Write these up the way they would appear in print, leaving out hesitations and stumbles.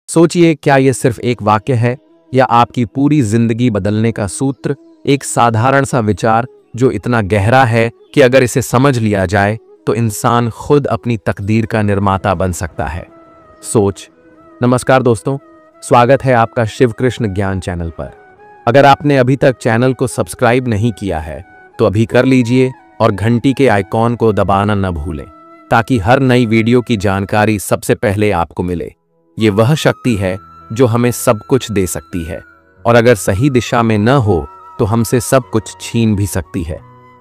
सोचिए, क्या यह सिर्फ एक वाक्य है या आपकी पूरी जिंदगी बदलने का सूत्र, एक साधारण सा विचार जो इतना गहरा है कि अगर इसे समझ लिया जाए तो इंसान खुद अपनी तकदीर का निर्माता बन सकता है। सोच। नमस्कार दोस्तों, स्वागत है आपका शिव कृष्ण ज्ञान चैनल पर। अगर आपने अभी तक चैनल को सब्सक्राइब नहीं किया है तो अभी कर लीजिए और घंटी के आइकॉन को दबाना न भूलें, ताकि हर नई वीडियो की जानकारी सबसे पहले आपको मिले। ये वह शक्ति है जो हमें सब कुछ दे सकती है, और अगर सही दिशा में न हो तो हमसे सब कुछ छीन भी सकती है।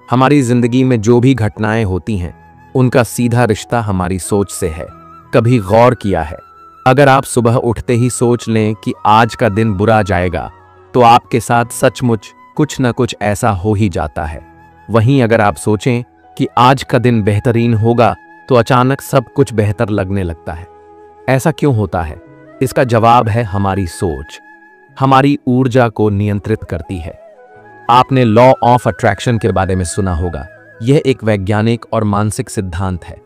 हमारी जिंदगी में जो भी घटनाएं होती हैं उनका सीधा रिश्ता हमारी सोच से है। कभी गौर किया है, अगर आप सुबह उठते ही सोच लें कि आज का दिन बुरा जाएगा तो आपके साथ सचमुच कुछ न कुछ ऐसा हो ही जाता है। वहीं अगर आप सोचें कि आज का दिन बेहतरीन होगा तो अचानक सब कुछ बेहतर लगने लगता है। ऐसा क्यों होता है? इसका जवाब है हमारी सोच। हमारी ऊर्जा को नियंत्रित करती है। आपने लॉ ऑफ अट्रैक्शन के बारे में सुना होगा। यह एक वैज्ञानिक और मानसिक सिद्धांत है।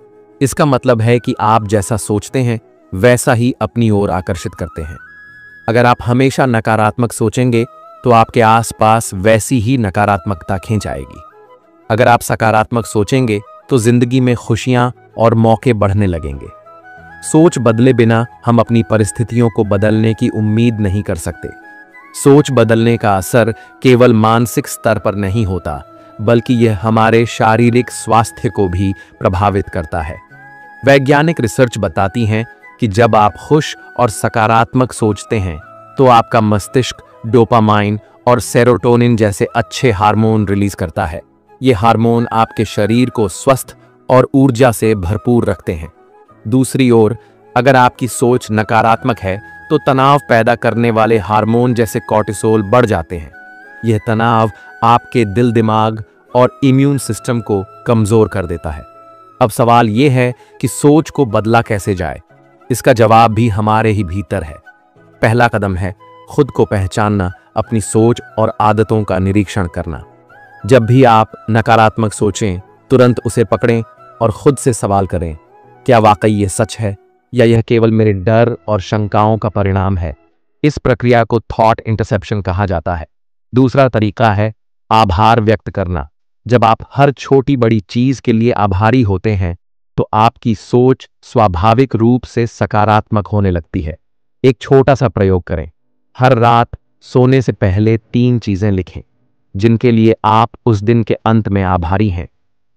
इसका मतलब है कि आप जैसा सोचते हैं वैसा ही अपनी ओर आकर्षित करते हैं। अगर आप हमेशा नकारात्मक सोचेंगे तो आपके आसपास वैसी ही नकारात्मकता खींच आएगी। अगर आप सकारात्मक सोचेंगे तो जिंदगी में खुशियां और मौके बढ़ने लगेंगे। सोच बदले बिना हम अपनी परिस्थितियों को बदलने की उम्मीद नहीं कर सकते। सोच बदलने का असर केवल मानसिक स्तर पर नहीं होता, बल्कि यह हमारे शारीरिक स्वास्थ्य को भी प्रभावित करता है। वैज्ञानिक रिसर्च बताती है कि जब आप खुश और सकारात्मक सोचते हैं तो आपका मस्तिष्क डोपामाइन और सेरोटोनिन जैसे अच्छे हार्मोन रिलीज करता है। ये हार्मोन आपके शरीर को स्वस्थ और ऊर्जा से भरपूर रखते हैं। दूसरी ओर, अगर आपकी सोच नकारात्मक है तो तनाव पैदा करने वाले हार्मोन जैसे कॉर्टिसोल बढ़ जाते हैं। यह तनाव आपके दिल, दिमाग और इम्यून सिस्टम को कमजोर कर देता है। अब सवाल यह है कि सोच को बदला कैसे जाए? इसका जवाब भी हमारे ही भीतर है। पहला कदम है खुद को पहचानना, अपनी सोच और आदतों का निरीक्षण करना। जब भी आप नकारात्मक सोचें, तुरंत उसे पकड़ें और खुद से सवाल करें, क्या वाकई ये सच है या यह केवल मेरे डर और शंकाओं का परिणाम है? इस प्रक्रिया को थॉट इंटरसेप्शन कहा जाता है। दूसरा तरीका है आभार व्यक्त करना। जब आप हर छोटी बड़ी चीज के लिए आभारी होते हैं तो आपकी सोच स्वाभाविक रूप से सकारात्मक होने लगती है। एक छोटा सा प्रयोग करें। हर रात सोने से पहले 3 चीजें लिखें जिनके लिए आप उस दिन के अंत में आभारी हैं।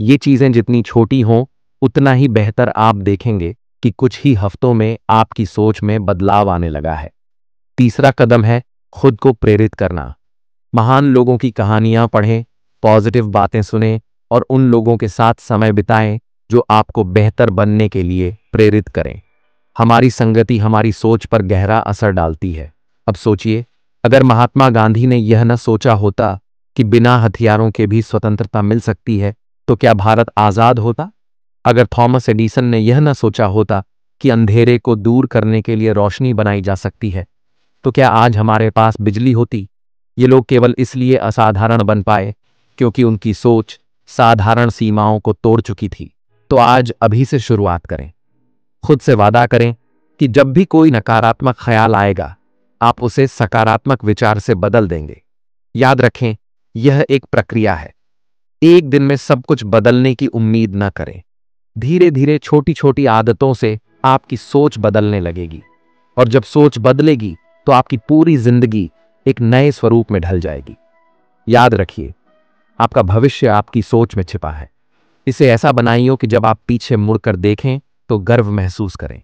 ये चीजें जितनी छोटी हों उतना ही बेहतर आप देखेंगे कि कुछ ही हफ्तों में आपकी सोच में बदलाव आने लगा है। तीसरा कदम है खुद को प्रेरित करना। महान लोगों की कहानियां पढ़ें, पॉजिटिव बातें सुनें और उन लोगों के साथ समय बिताएं जो आपको बेहतर बनने के लिए प्रेरित करें। हमारी संगति हमारी सोच पर गहरा असर डालती है। अब सोचिए, अगर महात्मा गांधी ने यह न सोचा होता कि बिना हथियारों के भी स्वतंत्रता मिल सकती है तो क्या भारत आजाद होता? अगर थॉमस एडिसन ने यह न सोचा होता कि अंधेरे को दूर करने के लिए रोशनी बनाई जा सकती है तो क्या आज हमारे पास बिजली होती? ये लोग केवल इसलिए असाधारण बन पाए क्योंकि उनकी सोच साधारण सीमाओं को तोड़ चुकी थी। तो आज अभी से शुरुआत करें। खुद से वादा करें कि जब भी कोई नकारात्मक ख्याल आएगा आप उसे सकारात्मक विचार से बदल देंगे। याद रखें, यह एक प्रक्रिया है। एक दिन में सब कुछ बदलने की उम्मीद न करें। धीरे धीरे छोटी छोटी आदतों से आपकी सोच बदलने लगेगी, और जब सोच बदलेगी तो आपकी पूरी जिंदगी एक नए स्वरूप में ढल जाएगी। याद रखिए, आपका भविष्य आपकी सोच में छिपा है। इसे ऐसा बनाइए कि जब आप पीछे मुड़कर देखें तो गर्व महसूस करें,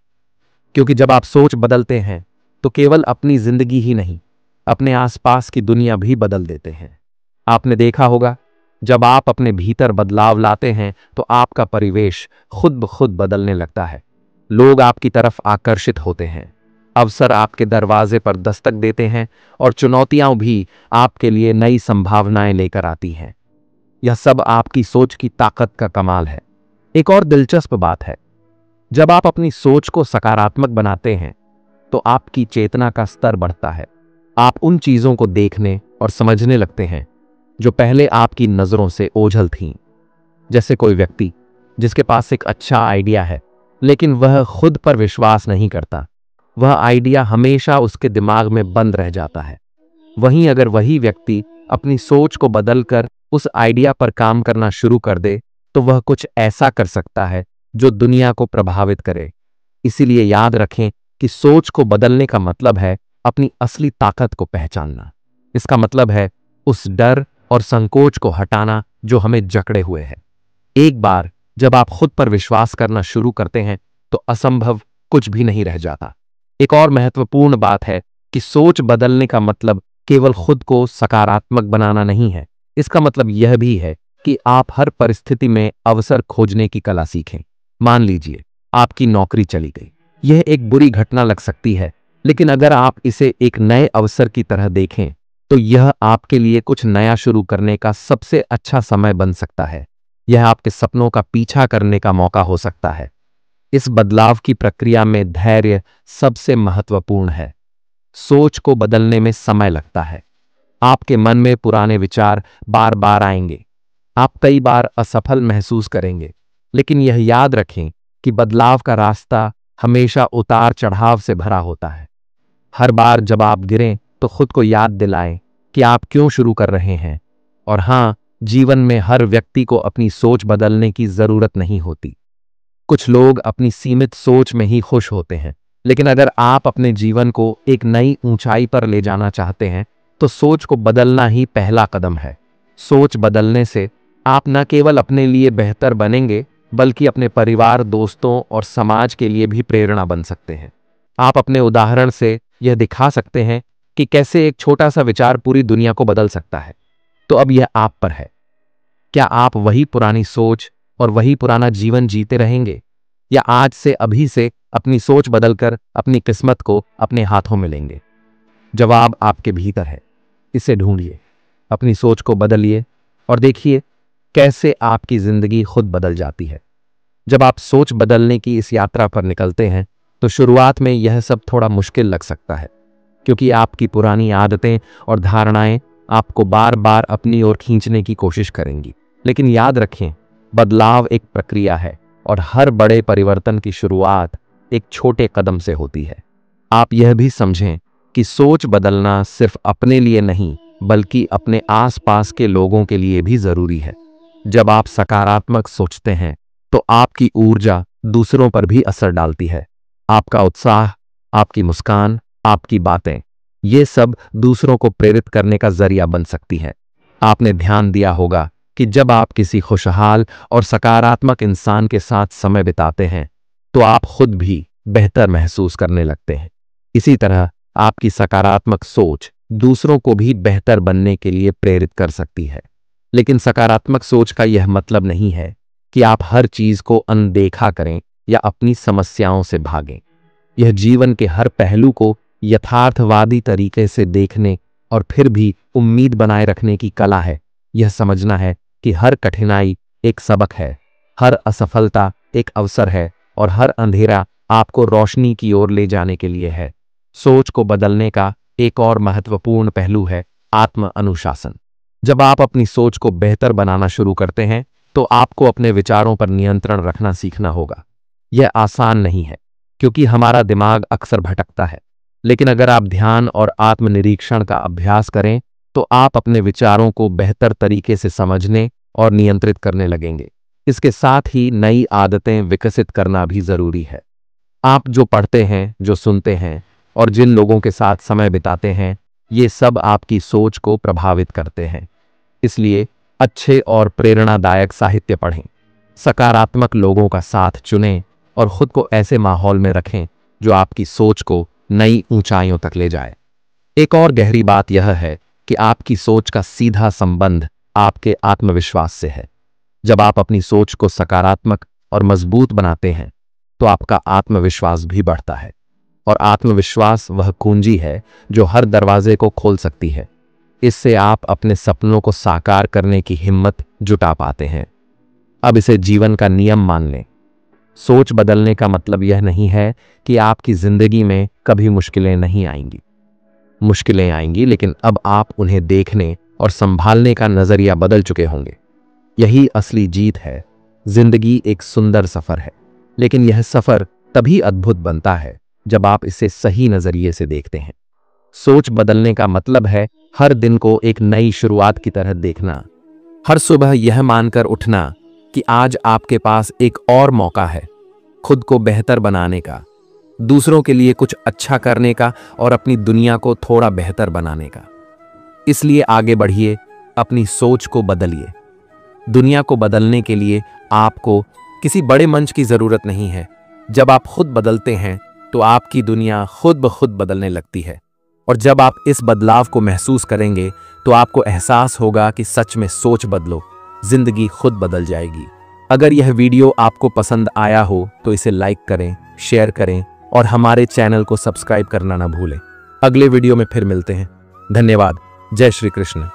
क्योंकि जब आप सोच बदलते हैं तो केवल अपनी जिंदगी ही नहीं, अपने आसपास की दुनिया भी बदल देते हैं। आपने देखा होगा, जब आप अपने भीतर बदलाव लाते हैं तो आपका परिवेश खुद ब खुद बदलने लगता है। लोग आपकी तरफ आकर्षित होते हैं, अवसर आपके दरवाजे पर दस्तक देते हैं और चुनौतियां भी आपके लिए नई संभावनाएं लेकर आती हैं। यह सब आपकी सोच की ताकत का कमाल है। एक और दिलचस्प बात है, जब आप अपनी सोच को सकारात्मक बनाते हैं तो आपकी चेतना का स्तर बढ़ता है। आप उन चीजों को देखने और समझने लगते हैं जो पहले आपकी नजरों से ओझल थीं। जैसे कोई व्यक्ति जिसके पास एक अच्छा आइडिया है लेकिन वह खुद पर विश्वास नहीं करता, वह आइडिया हमेशा उसके दिमाग में बंद रह जाता है। वहीं अगर वही व्यक्ति अपनी सोच को बदलकर उस आइडिया पर काम करना शुरू कर दे तो वह कुछ ऐसा कर सकता है जो दुनिया को प्रभावित करे। इसीलिए याद रखें कि सोच को बदलने का मतलब है अपनी असली ताकत को पहचानना। इसका मतलब है उस डर और संकोच को हटाना जो हमें जकड़े हुए है। एक बार जब आप खुद पर विश्वास करना शुरू करते हैं तो असंभव कुछ भी नहीं रह जाता। एक और महत्वपूर्ण बात है कि सोच बदलने का मतलब केवल खुद को सकारात्मक बनाना नहीं है। इसका मतलब यह भी है कि आप हर परिस्थिति में अवसर खोजने की कला सीखें। मान लीजिए आपकी नौकरी चली गई। यह एक बुरी घटना लग सकती है, लेकिन अगर आप इसे एक नए अवसर की तरह देखें तो यह आपके लिए कुछ नया शुरू करने का सबसे अच्छा समय बन सकता है। यह आपके सपनों का पीछा करने का मौका हो सकता है। इस बदलाव की प्रक्रिया में धैर्य सबसे महत्वपूर्ण है। सोच को बदलने में समय लगता है। आपके मन में पुराने विचार बार बार आएंगे। आप कई बार असफल महसूस करेंगे, लेकिन यह याद रखें कि बदलाव का रास्ता हमेशा उतार चढ़ाव से भरा होता है। हर बार जब आप गिरें तो खुद को याद दिलाएं कि आप क्यों शुरू कर रहे हैं। और हां, जीवन में हर व्यक्ति को अपनी सोच बदलने की जरूरत नहीं होती। कुछ लोग अपनी सीमित सोच में ही खुश होते हैं, लेकिन अगर आप अपने जीवन को एक नई ऊंचाई पर ले जाना चाहते हैं तो सोच को बदलना ही पहला कदम है। सोच बदलने से आप न केवल अपने लिए बेहतर बनेंगे, बल्कि अपने परिवार, दोस्तों और समाज के लिए भी प्रेरणा बन सकते हैं। आप अपने उदाहरण से यह दिखा सकते हैं कि कैसे एक छोटा सा विचार पूरी दुनिया को बदल सकता है। तो अब यह आप पर है। क्या आप वही पुरानी सोच और वही पुराना जीवन जीते रहेंगे, या आज से अभी से अपनी सोच बदलकर अपनी किस्मत को अपने हाथों में लेंगे? जवाब आपके भीतर है। इसे ढूंढिए, अपनी सोच को बदलिए और देखिए कैसे आपकी जिंदगी खुद बदल जाती है। जब आप सोच बदलने की इस यात्रा पर निकलते हैं तो शुरुआत में यह सब थोड़ा मुश्किल लग सकता है, क्योंकि आपकी पुरानी आदतें और धारणाएं आपको बार बार अपनी ओर खींचने की कोशिश करेंगी। लेकिन याद रखें, बदलाव एक प्रक्रिया है और हर बड़े परिवर्तन की शुरुआत एक छोटे कदम से होती है। आप यह भी समझें कि सोच बदलना सिर्फ अपने लिए नहीं, बल्कि अपने आसपास के लोगों के लिए भी जरूरी है। जब आप सकारात्मक सोचते हैं तो आपकी ऊर्जा दूसरों पर भी असर डालती है। आपका उत्साह, आपकी मुस्कान, आपकी बातें, ये सब दूसरों को प्रेरित करने का जरिया बन सकती है। आपने ध्यान दिया होगा कि जब आप किसी खुशहाल और सकारात्मक इंसान के साथ समय बिताते हैं तो आप खुद भी बेहतर महसूस करने लगते हैं। इसी तरह आपकी सकारात्मक सोच दूसरों को भी बेहतर बनने के लिए प्रेरित कर सकती है। लेकिन सकारात्मक सोच का यह मतलब नहीं है कि आप हर चीज को अनदेखा करें या अपनी समस्याओं से भागें। यह जीवन के हर पहलू को यथार्थवादी तरीके से देखने और फिर भी उम्मीद बनाए रखने की कला है। यह समझना है कि हर कठिनाई एक सबक है, हर असफलता एक अवसर है और हर अंधेरा आपको रोशनी की ओर ले जाने के लिए है। सोच को बदलने का एक और महत्वपूर्ण पहलू है आत्म अनुशासन। जब आप अपनी सोच को बेहतर बनाना शुरू करते हैं तो आपको अपने विचारों पर नियंत्रण रखना सीखना होगा। यह आसान नहीं है, क्योंकि हमारा दिमाग अक्सर भटकता है। लेकिन अगर आप ध्यान और आत्मनिरीक्षण का अभ्यास करें तो आप अपने विचारों को बेहतर तरीके से समझने और नियंत्रित करने लगेंगे। इसके साथ ही नई आदतें विकसित करना भी जरूरी है। आप जो पढ़ते हैं, जो सुनते हैं और जिन लोगों के साथ समय बिताते हैं, ये सब आपकी सोच को प्रभावित करते हैं। इसलिए अच्छे और प्रेरणादायक साहित्य पढ़ें, सकारात्मक लोगों का साथ चुनें और खुद को ऐसे माहौल में रखें जो आपकी सोच को नई ऊंचाइयों तक ले जाए। एक और गहरी बात यह है कि आपकी सोच का सीधा संबंध आपके आत्मविश्वास से है। जब आप अपनी सोच को सकारात्मक और मजबूत बनाते हैं तो आपका आत्मविश्वास भी बढ़ता है, और आत्मविश्वास वह कुंजी है जो हर दरवाजे को खोल सकती है। इससे आप अपने सपनों को साकार करने की हिम्मत जुटा पाते हैं। अब इसे जीवन का नियम मान लें। सोच बदलने का मतलब यह नहीं है कि आपकी जिंदगी में कभी मुश्किलें नहीं आएंगी। मुश्किलें आएंगी, लेकिन अब आप उन्हें देखने और संभालने का नजरिया बदल चुके होंगे। यही असली जीत है। जिंदगी एक सुंदर सफर है, लेकिन यह सफर तभी अद्भुत बनता है जब आप इसे सही नजरिए से देखते हैं। सोच बदलने का मतलब है हर दिन को एक नई शुरुआत की तरह देखना। हर सुबह यह मानकर उठना कि आज आपके पास एक और मौका है, खुद को बेहतर बनाने का, दूसरों के लिए कुछ अच्छा करने का और अपनी दुनिया को थोड़ा बेहतर बनाने का। इसलिए आगे बढ़िए, अपनी सोच को बदलिए। दुनिया को बदलने के लिए आपको किसी बड़े मंच की जरूरत नहीं है। जब आप खुद बदलते हैं तो आपकी दुनिया खुद ब खुद बदलने लगती है। और जब आप इस बदलाव को महसूस करेंगे तो आपको एहसास होगा कि सच में सोच बदलो, जिंदगी खुद बदल जाएगी। अगर यह वीडियो आपको पसंद आया हो तो इसे लाइक करें, शेयर करें और हमारे चैनल को सब्सक्राइब करना ना भूलें। अगले वीडियो में फिर मिलते हैं। धन्यवाद। जय श्री कृष्ण।